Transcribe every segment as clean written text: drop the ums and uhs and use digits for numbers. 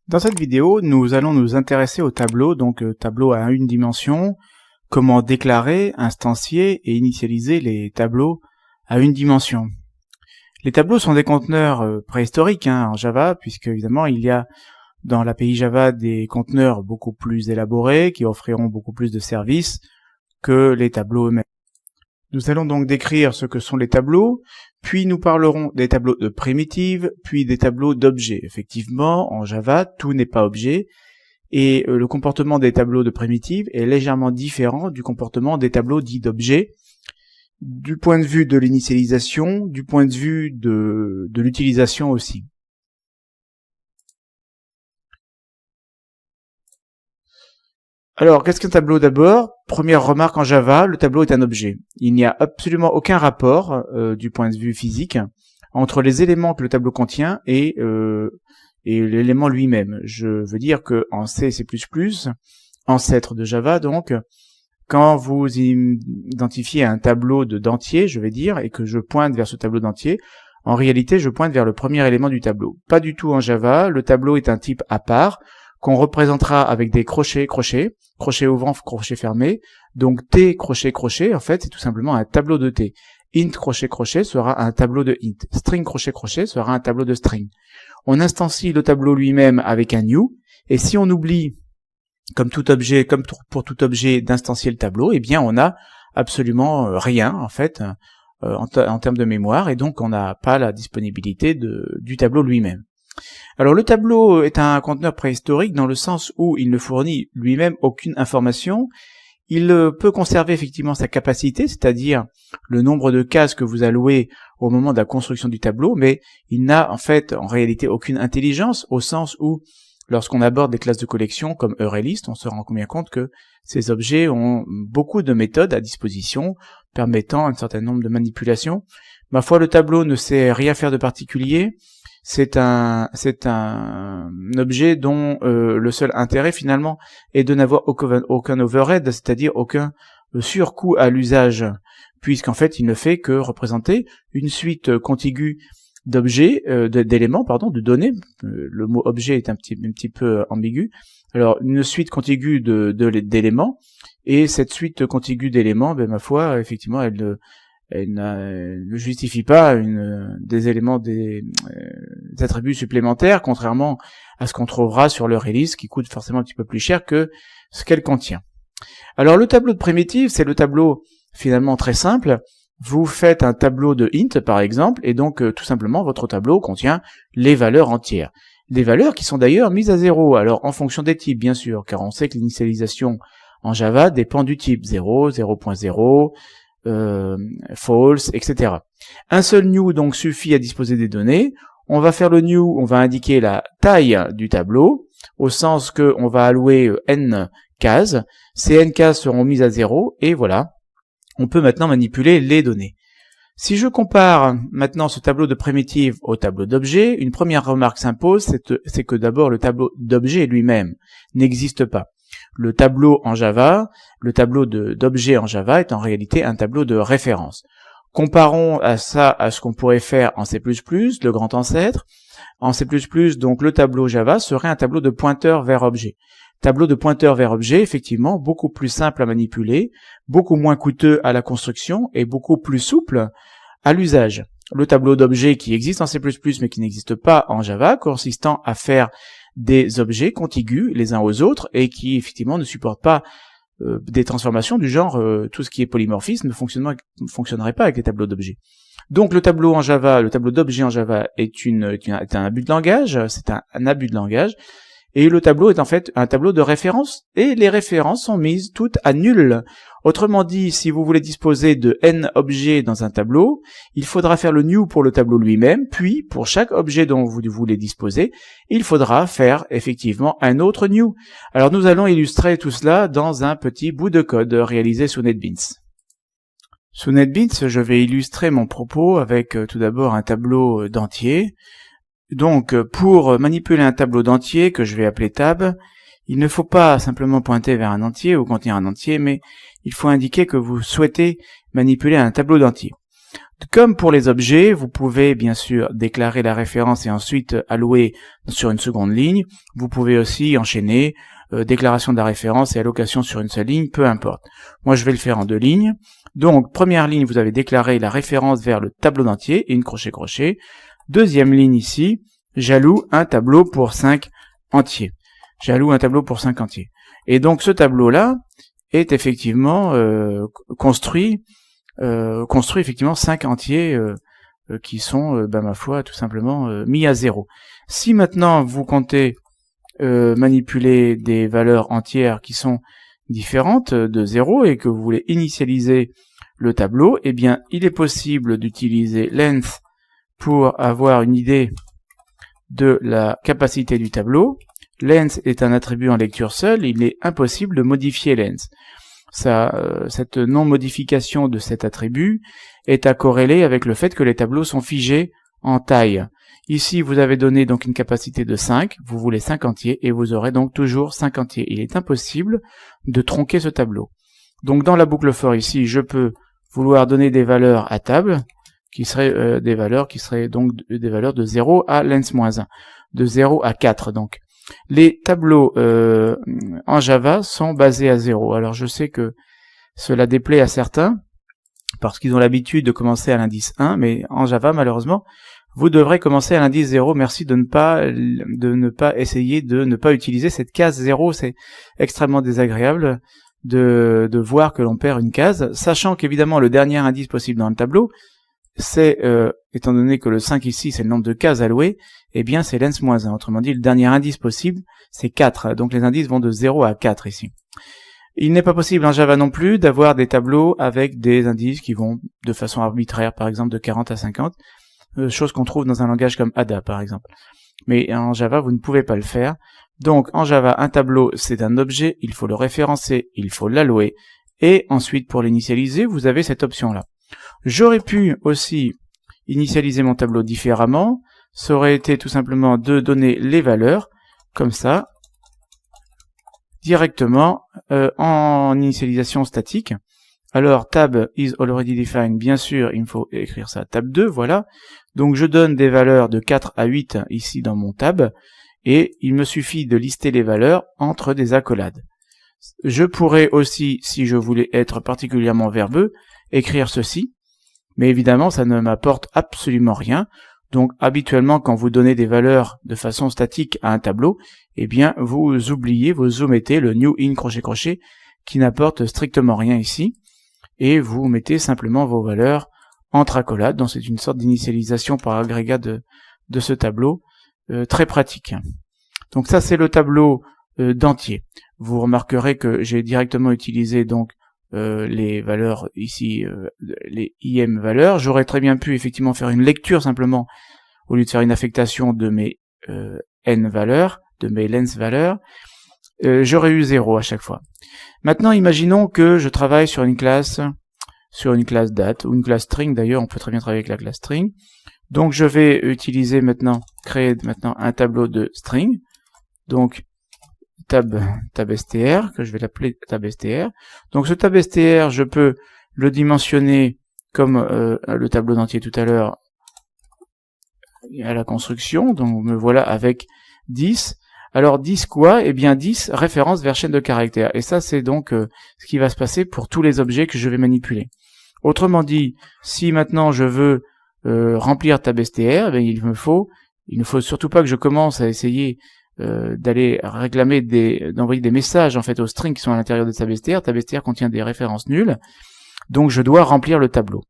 Dans cette vidéo, nous allons nous intéresser au tableau, donc tableau à une dimension, comment déclarer, instancier et initialiser les tableaux à une dimension. Les tableaux sont des conteneurs préhistoriques en Java, puisque évidemment il y a dans l'API Java des conteneurs beaucoup plus élaborés qui offriront beaucoup plus de services que les tableaux eux-mêmes. Nous allons donc décrire ce que sont les tableaux, puis nous parlerons des tableaux de primitives, puis des tableaux d'objets. Effectivement, en Java, tout n'est pas objet, et le comportement des tableaux de primitives est légèrement différent du comportement des tableaux dits d'objets, du point de vue de l'initialisation, du point de vue de l'utilisation aussi. Alors, qu'est-ce qu'un tableau d'abord? Première remarque en Java, le tableau est un objet. Il n'y a absolument aucun rapport, du point de vue physique, entre les éléments que le tableau contient et l'élément lui-même. Je veux dire que en C++, ancêtre de Java donc, quand vous identifiez un tableau de d'entier, je vais dire, et que je pointe vers ce tableau d'entier, en réalité je pointe vers le premier élément du tableau. Pas du tout en Java, le tableau est un type à part, qu'on représentera avec des crochets, crochet ouvrant, crochet fermé. Donc T, crochet, en fait, c'est tout simplement un tableau de T. Int, crochet sera un tableau de int. String, crochet sera un tableau de string. On instancie le tableau lui-même avec un new, et si on oublie, comme pour tout objet, d'instancier le tableau, eh bien on n'a absolument rien, en fait, en termes de mémoire, et donc on n'a pas la disponibilité du tableau lui-même. Alors le tableau est un conteneur préhistorique dans le sens où il ne fournit lui-même aucune information. Il peut conserver effectivement sa capacité, c'est-à-dire le nombre de cases que vous allouez au moment de la construction du tableau, mais il n'a en réalité aucune intelligence, au sens où lorsqu'on aborde des classes de collection comme ArrayList, on se rend bien compte que ces objets ont beaucoup de méthodes à disposition permettant un certain nombre de manipulations. Ma foi, le tableau ne sait rien faire de particulier. C'est un objet dont le seul intérêt finalement est de n'avoir aucun overhead, c'est-à-dire aucun surcoût à l'usage, puisqu'en fait il ne fait que représenter une suite contiguë d'objets, d'éléments, de données. Le mot objet est un petit peu ambigu. Alors une suite contiguë d'éléments, et cette suite contiguë d'éléments, ma foi, effectivement, elle ne justifie pas des éléments, des attributs supplémentaires, contrairement à ce qu'on trouvera sur le release, qui coûte forcément un petit peu plus cher que ce qu'elle contient. Alors le tableau de primitive, c'est le tableau finalement très simple. Vous faites un tableau de int par exemple, et donc tout simplement votre tableau contient les valeurs entières. Des valeurs qui sont d'ailleurs mises à 0, alors en fonction des types bien sûr, car on sait que l'initialisation en Java dépend du type 0, 0.0, false, etc. Un seul new donc suffit à disposer des données. On va faire le new, on va indiquer la taille du tableau, au sens que on va allouer n cases. Ces n cases seront mises à 0, et voilà, on peut maintenant manipuler les données. Si je compare maintenant ce tableau de primitive au tableau d'objet, une première remarque s'impose, c'est que d'abord le tableau d'objet lui-même n'existe pas. Le tableau en Java, le tableau d'objet en Java est en réalité un tableau de référence. Comparons à ce qu'on pourrait faire en C++, le grand ancêtre. En C++, donc le tableau Java serait un tableau de pointeur vers objet. Tableau de pointeur vers objet, effectivement, beaucoup plus simple à manipuler, beaucoup moins coûteux à la construction et beaucoup plus souple à l'usage. Le tableau d'objet qui existe en C++ mais qui n'existe pas en Java, consistant à faire des objets contigus les uns aux autres et qui effectivement ne supportent pas des transformations du genre tout ce qui est polymorphisme ne fonctionnerait pas avec les tableaux d'objets. Donc le tableau en Java, le tableau d'objet en Java est un abus de langage, c'est un abus de langage, et le tableau est en fait un tableau de référence, et les références sont mises toutes à nul. Autrement dit, si vous voulez disposer de n objets dans un tableau, il faudra faire le new pour le tableau lui-même, puis pour chaque objet dont vous voulez disposer, il faudra faire effectivement un autre new. Alors nous allons illustrer tout cela dans un petit bout de code réalisé sous NetBeans. Sous NetBeans, je vais illustrer mon propos avec tout d'abord un tableau d'entier. Donc pour manipuler un tableau d'entier que je vais appeler tab, il ne faut pas simplement pointer vers un entier ou contenir un entier, mais il faut indiquer que vous souhaitez manipuler un tableau d'entier. Comme pour les objets, vous pouvez bien sûr déclarer la référence et ensuite allouer sur une seconde ligne. Vous pouvez aussi enchaîner déclaration de la référence et allocation sur une seule ligne, peu importe. Moi, je vais le faire en 2 lignes. Donc, première ligne, vous avez déclaré la référence vers le tableau d'entier, in crochet-crochet. Deuxième ligne ici, j'alloue un tableau pour 5 entiers. J'alloue un tableau pour 5 entiers. Et donc, ce tableau-là est effectivement construit effectivement 5 entiers qui sont, ma foi, tout simplement mis à 0. Si maintenant vous comptez manipuler des valeurs entières qui sont différentes de 0 et que vous voulez initialiser le tableau, eh bien, il est possible d'utiliser length pour avoir une idée de la capacité du tableau. Length est un attribut en lecture seule, il est impossible de modifier length. Cette non-modification de cet attribut est à corréler avec le fait que les tableaux sont figés en taille. Ici, vous avez donné donc une capacité de 5, vous voulez 5 entiers, et vous aurez donc toujours 5 entiers. Il est impossible de tronquer ce tableau. Donc dans la boucle for ici, je peux vouloir donner des valeurs à table, qui seraient des valeurs de 0 à length-1, de 0 à 4 donc. Les tableaux en Java sont basés à 0. Alors je sais que cela déplaît à certains, parce qu'ils ont l'habitude de commencer à l'indice 1, mais en Java, malheureusement, vous devrez commencer à l'indice 0. Merci de ne pas essayer de ne pas utiliser cette case 0. C'est extrêmement désagréable de voir que l'on perd une case, sachant qu'évidemment le dernier indice possible dans le tableau, c'est, étant donné que le 5 ici, c'est le nombre de cases allouées, eh bien c'est length-1. Autrement dit, le dernier indice possible, c'est 4. Donc les indices vont de 0 à 4 ici. Il n'est pas possible en Java non plus d'avoir des tableaux avec des indices qui vont de façon arbitraire, par exemple de 40 à 50, chose qu'on trouve dans un langage comme Ada, par exemple. Mais en Java, vous ne pouvez pas le faire. Donc en Java, un tableau, c'est un objet, il faut le référencer, il faut l'allouer, et ensuite pour l'initialiser, vous avez cette option-là. J'aurais pu aussi initialiser mon tableau différemment, ça aurait été tout simplement de donner les valeurs, comme ça, directement en initialisation statique. Alors tab is already defined, bien sûr, il me faut écrire ça tab 2, voilà. Donc je donne des valeurs de 4 à 8 ici dans mon tab, et il me suffit de lister les valeurs entre des accolades. Je pourrais aussi, si je voulais être particulièrement verbeux, écrire ceci, mais évidemment ça ne m'apporte absolument rien. Donc habituellement quand vous donnez des valeurs de façon statique à un tableau, eh bien vous oubliez, vous omettez le new in crochet-crochet qui n'apporte strictement rien ici, et vous mettez simplement vos valeurs entre accolades. Donc c'est une sorte d'initialisation par agrégat de ce tableau, très pratique. Donc ça c'est le tableau d'entier. Vous remarquerez que j'ai directement utilisé donc les valeurs ici, les im valeurs. J'aurais très bien pu effectivement faire une lecture simplement au lieu de faire une affectation de mes n valeurs, de mes length valeurs. J'aurais eu 0 à chaque fois. Maintenant imaginons que je travaille sur une classe date ou une classe string. D'ailleurs on peut très bien travailler avec la classe string. Donc je vais utiliser créer maintenant un tableau de string. Donc tab str, que je vais l'appeler tab str. Donc ce tab str, je peux le dimensionner comme le tableau d'entier tout à l'heure à la construction. Donc me voilà avec 10. Alors 10 quoi? Eh bien 10 références vers chaîne de caractères. Et ça c'est donc ce qui va se passer pour tous les objets que je vais manipuler. Autrement dit, si maintenant je veux remplir tab str, eh il ne faut surtout pas que je commence à essayer d'aller réclamer d'envoyer des messages en fait aux strings qui sont à l'intérieur de tab str. Tab str contient des références nulles, donc je dois remplir le tableau.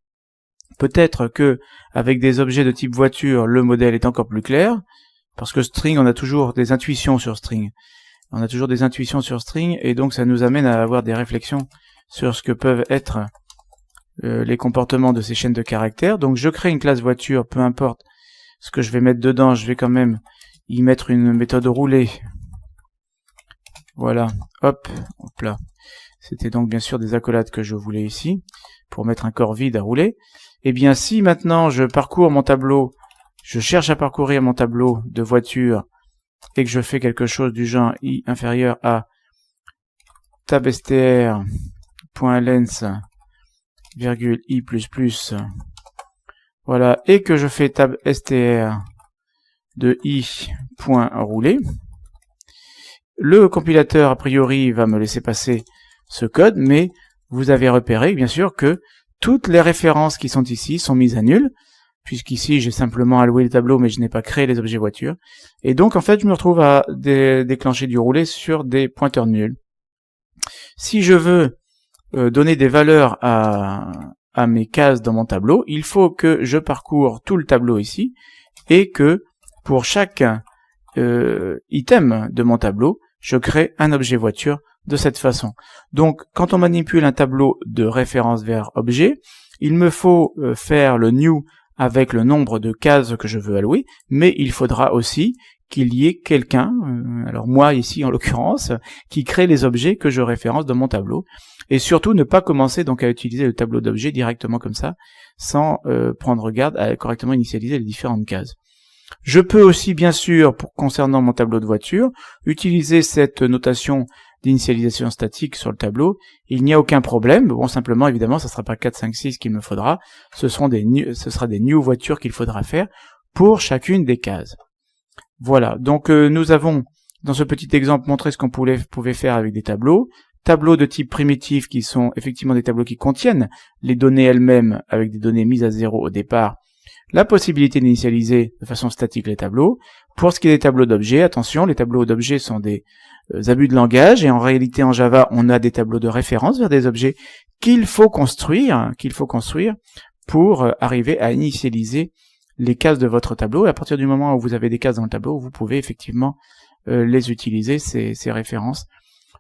Peut-être que avec des objets de type voiture, le modèle est encore plus clair, parce que string, on a toujours des intuitions sur string. Et donc ça nous amène à avoir des réflexions sur ce que peuvent être les comportements de ces chaînes de caractères. Donc je crée une classe voiture, peu importe ce que je vais mettre dedans, je vais quand même y mettre une méthode roulée. Voilà, hop là. C'était donc bien sûr des accolades que je voulais ici, pour mettre un corps vide à rouler. Et bien si maintenant je parcours mon tableau, je cherche à parcourir mon tableau de voiture, et que je fais quelque chose du genre i inférieur à tabstr.length, i++ voilà, et que je fais tab str de i.rouler, le compilateur, a priori, va me laisser passer ce code, mais vous avez repéré, bien sûr, que toutes les références qui sont ici sont mises à nul, puisqu'ici, j'ai simplement alloué le tableau, mais je n'ai pas créé les objets voitures. Et donc, en fait, je me retrouve à déclencher du rouler sur des pointeurs nuls. Si je veux donner des valeurs à mes cases dans mon tableau, il faut que je parcours tout le tableau ici, et que pour chaque item de mon tableau, je crée un objet voiture de cette façon. Donc, quand on manipule un tableau de référence vers objet, il me faut faire le new avec le nombre de cases que je veux allouer, mais il faudra aussi qu'il y ait quelqu'un, alors moi ici en l'occurrence, qui crée les objets que je référence dans mon tableau. Et surtout ne pas commencer donc à utiliser le tableau d'objets directement comme ça, sans prendre garde à correctement initialiser les différentes cases. Je peux aussi, bien sûr, concernant mon tableau de voiture, utiliser cette notation d'initialisation statique sur le tableau. Il n'y a aucun problème. Bon, simplement, évidemment, ça ne sera pas 4, 5, 6 qu'il me faudra. Ce sera des new voitures qu'il faudra faire pour chacune des cases. Voilà. Donc, nous avons, dans ce petit exemple, montré ce qu'on pouvait faire avec des tableaux. Tableaux de type primitif qui sont effectivement des tableaux qui contiennent les données elles-mêmes avec des données mises à zéro au départ. La possibilité d'initialiser de façon statique les tableaux. Pour ce qui est des tableaux d'objets, attention, les tableaux d'objets sont des abus de langage, et en réalité en Java, on a des tableaux de référence vers des objets qu'il faut construire pour arriver à initialiser les cases de votre tableau. Et à partir du moment où vous avez des cases dans le tableau, vous pouvez effectivement les utiliser, ces références,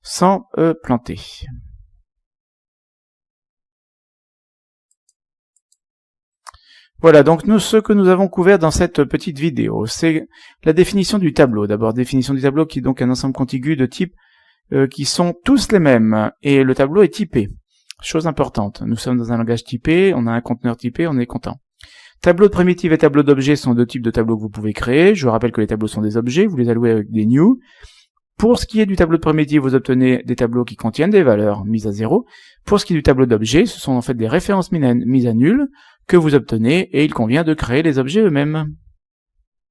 sans planter. Voilà, donc ce que nous avons couvert dans cette petite vidéo, c'est la définition du tableau. D'abord, définition du tableau qui est donc un ensemble contigu de types qui sont tous les mêmes, et le tableau est typé. Chose importante, nous sommes dans un langage typé, on a un conteneur typé, on est content. Tableau de primitive et tableau d'objet sont deux types de tableaux que vous pouvez créer. Je vous rappelle que les tableaux sont des objets, vous les allouez avec des new. Pour ce qui est du tableau de primitive, vous obtenez des tableaux qui contiennent des valeurs mises à zéro. Pour ce qui est du tableau d'objet, ce sont en fait des références mises à nul que vous obtenez, et il convient de créer les objets eux-mêmes.